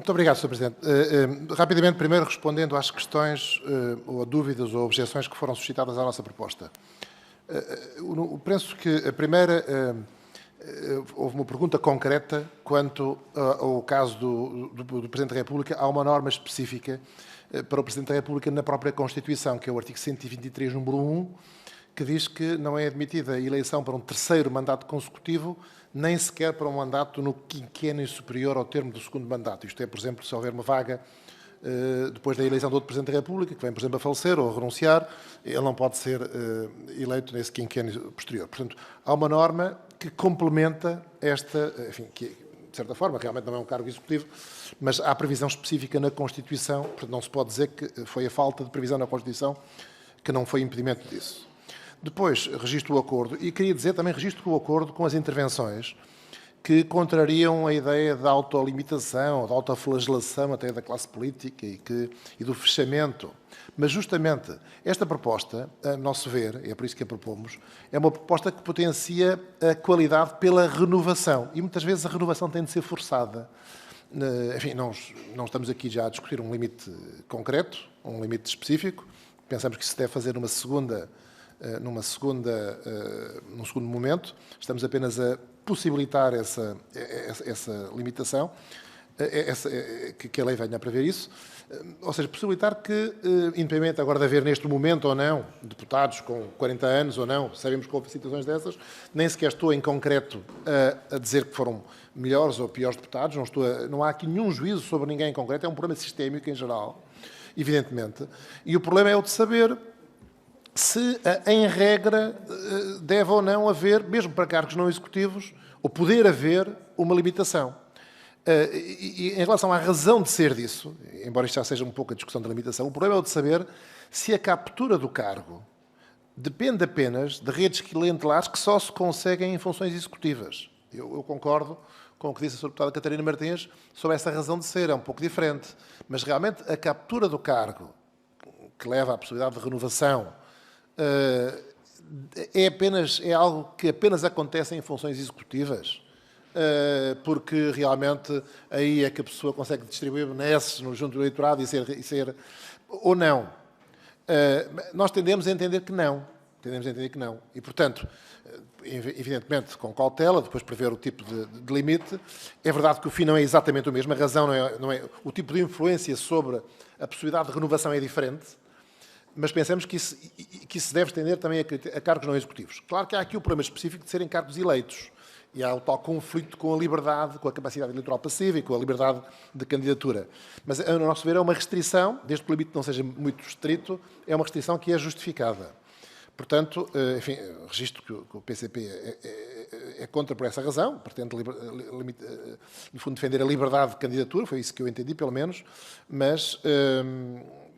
Muito obrigado, Sr. Presidente. Rapidamente, primeiro respondendo às questões, ou a dúvidas ou objeções que foram suscitadas à nossa proposta. Penso que a primeira, houve uma pergunta concreta quanto ao caso do Presidente da República. Há uma norma específica para o Presidente da República na própria Constituição, que é o artigo 123, número 1, que diz que não é admitida a eleição para um terceiro mandato consecutivo, nem sequer para um mandato no quinquênio superior ao termo do segundo mandato. Isto é, por exemplo, se houver uma vaga depois da eleição do outro Presidente da República, que vem, por exemplo, a falecer ou a renunciar, ele não pode ser eleito nesse quinquênio posterior. Portanto, há uma norma que complementa esta, enfim, que de certa forma realmente não é um cargo executivo, mas há previsão específica na Constituição, portanto não se pode dizer que foi a falta de previsão na Constituição que não foi impedimento disso. Depois, registro o acordo, e queria dizer também registro o acordo com as intervenções que contrariam a ideia da autolimitação, da autoflagelação até da classe política e do fechamento. Mas, justamente, esta proposta, a nosso ver, é por isso que a propomos, é uma proposta que potencia a qualidade pela renovação. E, muitas vezes, a renovação tem de ser forçada. Enfim, não estamos aqui já a discutir um limite concreto, um limite específico. Pensamos que se deve fazer num segundo momento. Estamos apenas a possibilitar essa limitação, que a lei venha a prever isso, ou seja, possibilitar que, independente agora de haver neste momento ou não, deputados com 40 anos ou não, sabemos que houve situações dessas, nem sequer estou em concreto a dizer que foram melhores ou piores deputados, não há aqui nenhum juízo sobre ninguém em concreto, é um problema sistémico em geral, evidentemente, e o problema é o de saber se, em regra, deve ou não haver, mesmo para cargos não executivos, ou poder haver uma limitação. E em relação à razão de ser disso, embora isto já seja um pouco a discussão da limitação, o problema é o de saber se a captura do cargo depende apenas de redes clientelares que só se conseguem em funções executivas. Eu concordo com o que disse a Sra. Deputada Catarina Martins sobre essa razão de ser, é um pouco diferente. Mas, realmente, a captura do cargo, que leva à possibilidade de renovação, é algo que apenas acontece em funções executivas, porque realmente aí é que a pessoa consegue distribuir benesses junto do eleitorado e ser ou não. Nós tendemos a entender que não. E, portanto, evidentemente, com cautela, depois prever o tipo de limite. É verdade que o fim não é exatamente o mesmo, a razão não é o tipo de influência sobre a possibilidade de renovação é diferente, mas pensamos que isso deve estender também a cargos não executivos. Claro que há aqui o problema específico de serem cargos eleitos. E há o tal conflito com a liberdade, com a capacidade eleitoral passiva e com a liberdade de candidatura. Mas, a nosso ver, é uma restrição, desde que o limite não seja muito estrito, é uma restrição que é justificada. Portanto, enfim, registro que o PCP é contra por essa razão, pretende, no fundo, defender a liberdade de candidatura, foi isso que eu entendi, pelo menos, mas,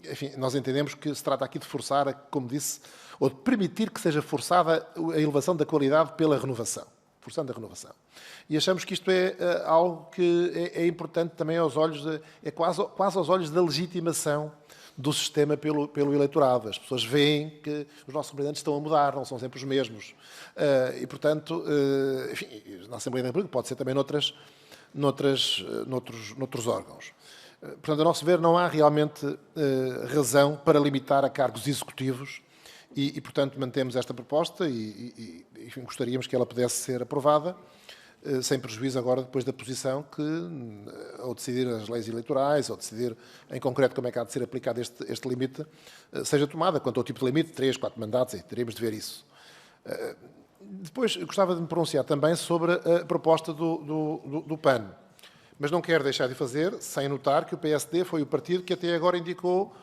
enfim, nós entendemos que se trata aqui de forçar, como disse, ou de permitir que seja forçada a elevação da qualidade pela renovação. Forçando a renovação. E achamos que isto é algo que é importante também aos olhos, é quase aos olhos da legitimação do sistema pelo eleitorado. As pessoas veem que os nossos representantes estão a mudar, não são sempre os mesmos. E, portanto, enfim, na Assembleia da República pode ser também noutros órgãos. Portanto, a nosso ver, não há realmente razão para limitar a cargos executivos e, portanto, mantemos esta proposta e enfim, gostaríamos que ela pudesse ser aprovada, sem prejuízo agora depois da posição que, ao decidir as leis eleitorais, ou decidir em concreto como é que há de ser aplicado este limite, seja tomada. Quanto ao tipo de limite, 3, 4 mandatos, e teremos de ver isso. Depois, gostava de me pronunciar também sobre a proposta do PAN. Mas não quero deixar de fazer, sem notar que o PSD foi o partido que até agora indicou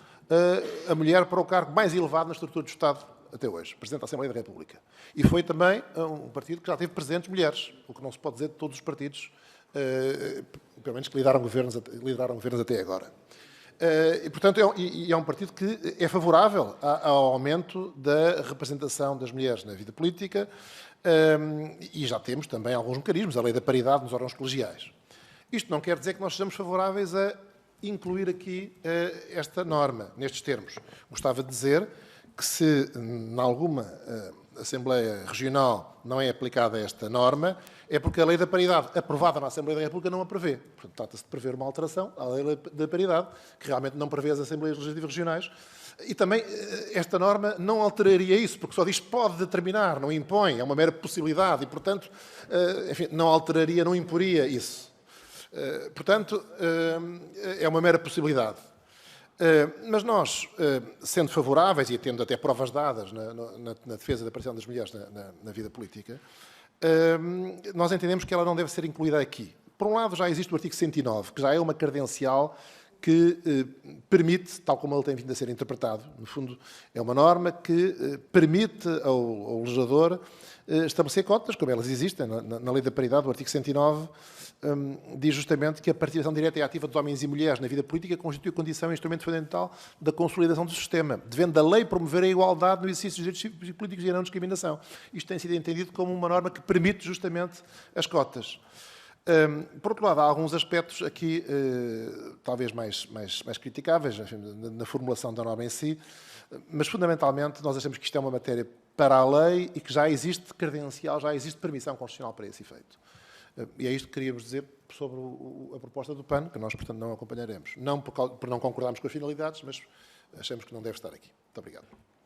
a mulher para o cargo mais elevado na estrutura do Estado até hoje, Presidente da Assembleia da República. E foi também um partido que já teve presentes mulheres, o que não se pode dizer de todos os partidos, pelo menos que lideraram governos até agora. E, portanto, é um partido que é favorável ao aumento da representação das mulheres na vida política e já temos também alguns mecanismos, a lei da paridade nos órgãos colegiais. Isto não quer dizer que nós sejamos favoráveis a incluir aqui esta norma, nestes termos. Gostava de dizer que se, em alguma Assembleia Regional não é aplicada esta norma, é porque a Lei da Paridade, aprovada na Assembleia da República, não a prevê. Portanto, trata-se de prever uma alteração à Lei da Paridade, que realmente não prevê as Assembleias Legislativas Regionais. E também esta norma não alteraria isso, porque só diz pode determinar, não impõe, é uma mera possibilidade e, portanto, enfim, não alteraria, não imporia isso. Portanto, é uma mera possibilidade. Mas nós, sendo favoráveis e tendo até provas dadas na defesa da participação das mulheres na vida política, nós entendemos que ela não deve ser incluída aqui. Por um lado, já existe o artigo 109, que já é uma credencial que permite, tal como ele tem vindo a ser interpretado, no fundo, é uma norma que permite ao legislador estabelecer cotas, como elas existem na Lei da Paridade, o artigo 109, diz justamente que a participação direta e ativa dos homens e mulheres na vida política constitui condição e instrumento fundamental da consolidação do sistema, devendo a lei promover a igualdade no exercício dos direitos políticos e a não discriminação. Isto tem sido entendido como uma norma que permite justamente as cotas. Por outro lado, há alguns aspectos aqui, talvez mais criticáveis, enfim, na formulação da norma em si, mas fundamentalmente nós achamos que isto é uma matéria para a lei e que já existe credencial, já existe permissão constitucional para esse efeito. E é isto que queríamos dizer sobre a proposta do PAN, que nós, portanto, não acompanharemos. Não por não concordarmos com as finalidades, mas achamos que não deve estar aqui. Muito obrigado.